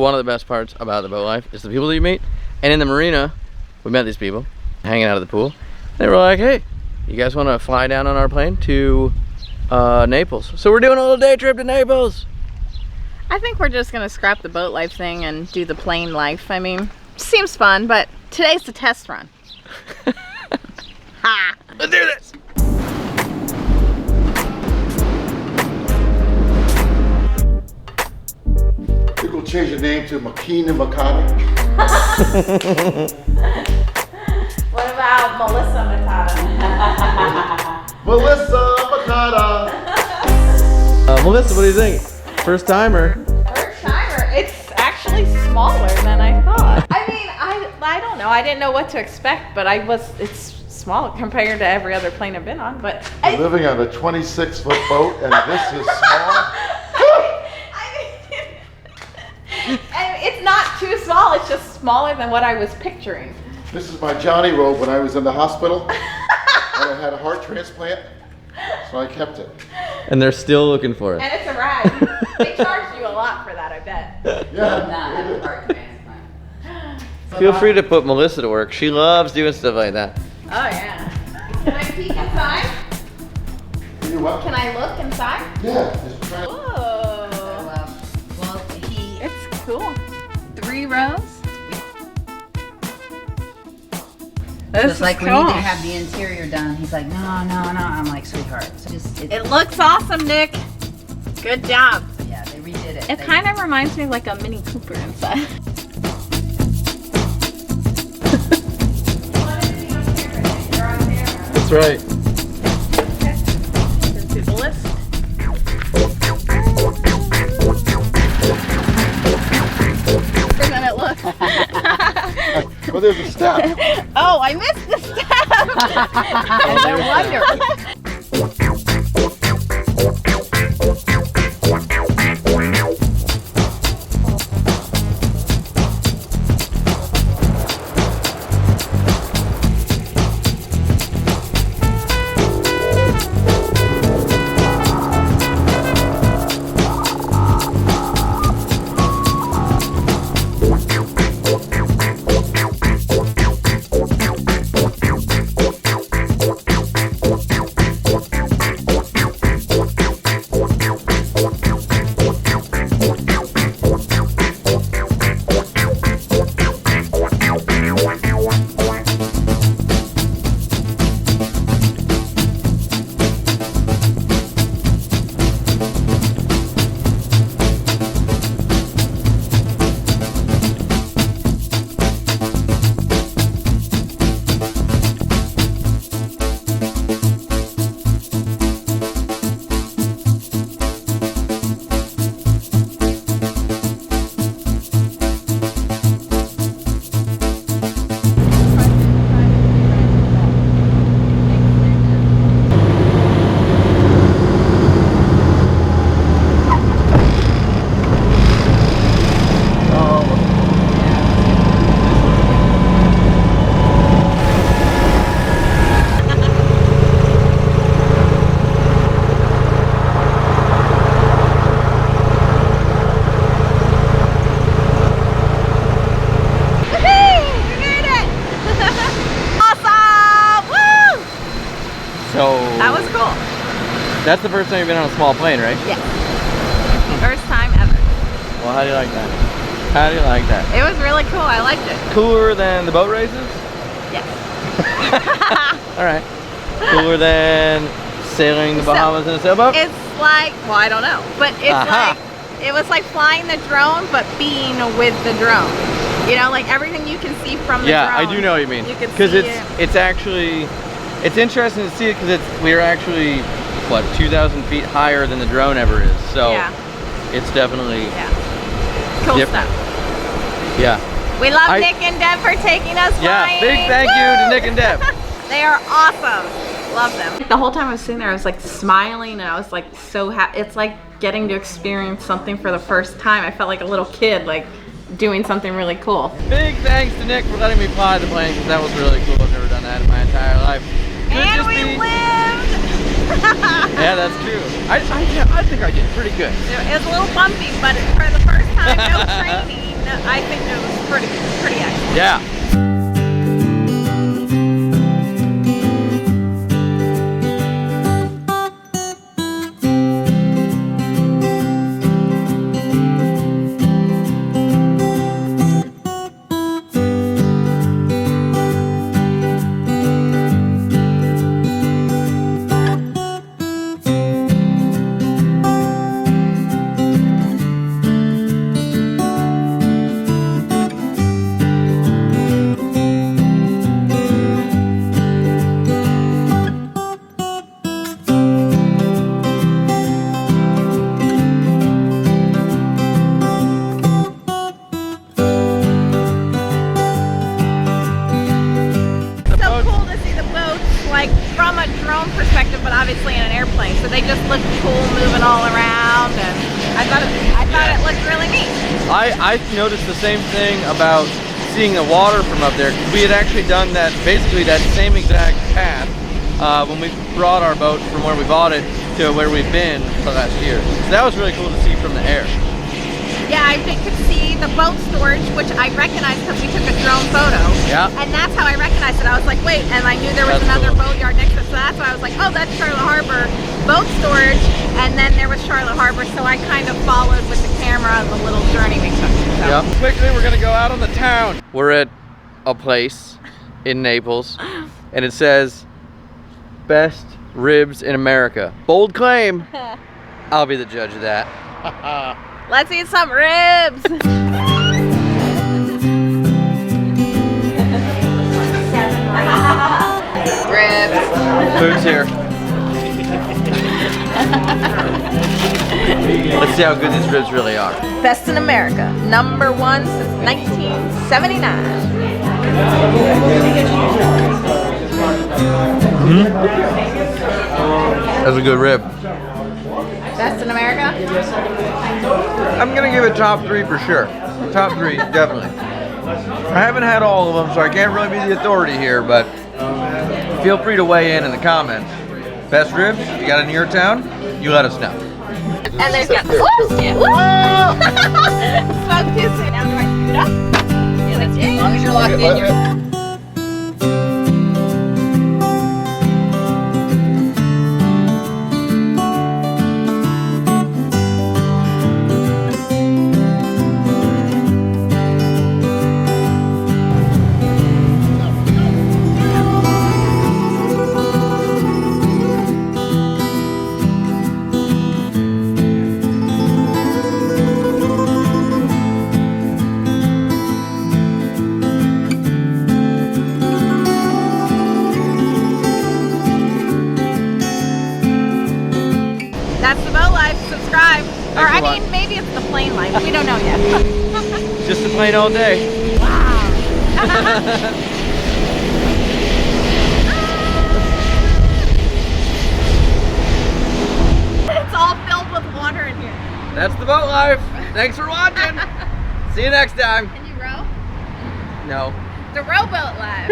one of the best parts about the boat life is the people that you meet. And in the marina, we met these people hanging out of the pool. They were like, hey, you guys want to fly down on our plane to Naples? So we're doing a little day trip to Naples. I think we're just gonna scrap the boat life thing and do the plane life. I mean, seems fun, but today's the test run. Ha! Let's do this. I think we'll change the name to Makina Makata. What about Melissa Matata? Melissa Makata. Melissa, what do you think? First timer? First timer. It's actually smaller than I thought. I mean, I don't know. I didn't know what to expect, but it's small compared to every other plane I've been on. But We're living on a 26-foot boat, and this is small. It's not too small. It's just smaller than what I was picturing. This is my Johnny robe when I was in the hospital, and I had a heart transplant, so I kept it. And they're still looking for it. And it's a ride. They charged you a lot for that, I bet. Yeah. Feel free to put Melissa to work. She loves doing stuff like that. Oh yeah. Can I peek inside? You what? Can I look inside? Yeah. Just try. Whoa. Well, It's cool. 3 rows. Just like we need to have the interior done. He's like, no. I'm like, sweetheart. So It looks awesome, Nick. Good job. yeah, they redid it. It kind of reminds me of like a Mini Cooper inside. That's right. Let's do the list. Better than it looks. Well, there's a step. Oh, I missed the step. No wonder. That was cool. That's the first time you've been on a small plane, right? Yeah. First time ever. Well, how do you like that? How do you like that? It was really cool. I liked it. Cooler than the boat races? Yes. All right. Cooler than sailing the Bahamas in a sailboat? It's like, well, I don't know, but it's like, it was like flying the drone, but being with the drone. You know, like everything you can see from the drone. Yeah, I do know what you mean. You can Because see it's actually, it's interesting to see it because we're actually, what, 2,000 feet higher than the drone ever is. So yeah. It's definitely Cool different. stuff. Yeah. We love Nick and Deb for taking us flying. Big thank you to Nick and Deb. They are awesome. Love them. The whole time I was sitting there, I was like smiling and I was like so happy. It's like getting to experience something for the first time. I felt like a little kid, like doing something really cool. Big thanks to Nick for letting me fly the plane because that was really cool. I've never done that in my entire life. And we lived! Yeah, that's true. I think I did pretty good. It was a little bumpy, but for the first time, no training. Yeah. From a drone perspective, but obviously in an airplane, so they just look cool moving all around, and I thought it looked really neat. I noticed the same thing about seeing the water from up there. We had actually done that, basically that same exact path when we brought our boat from where we bought it to where we've been for last year. So that was really cool to see from the air. Yeah, I could see the boat storage, which I recognized because we took a drone photo. Yeah. And that's how I recognized it. I was like, wait, and I knew there was another boatyard next to it, so that's why I was like, oh, that's Charlotte Harbor boat storage, and then there was Charlotte Harbor, so I kind of followed with the camera the little journey we took. So. Yep. Quickly, we're gonna go out on the town. We're at a place in Naples, and it says, best ribs in America. Bold claim. I'll be the judge of that. Let's eat some ribs. Ribs. Food's here. Let's see how good these ribs really are. Best in America. #1 since 1979. That's a good rib. Best in America? I'm gonna give it top 3 for sure. Top 3, definitely. I haven't had all of them, so I can't really be the authority here, but feel free to weigh in the comments. Best ribs you got in your town? You let us know. And there's got the Spoke too soon. Now do I scoot up? Yeah, that's it. As long as you're locked in, you're... That's the boat life. Subscribe. Or I mean, maybe it's the plane life. We don't know yet. Just a plane all day. Wow. It's all filled with water in here. That's the boat life. Thanks for watching. See you next time. Can you row? No. The rowboat life.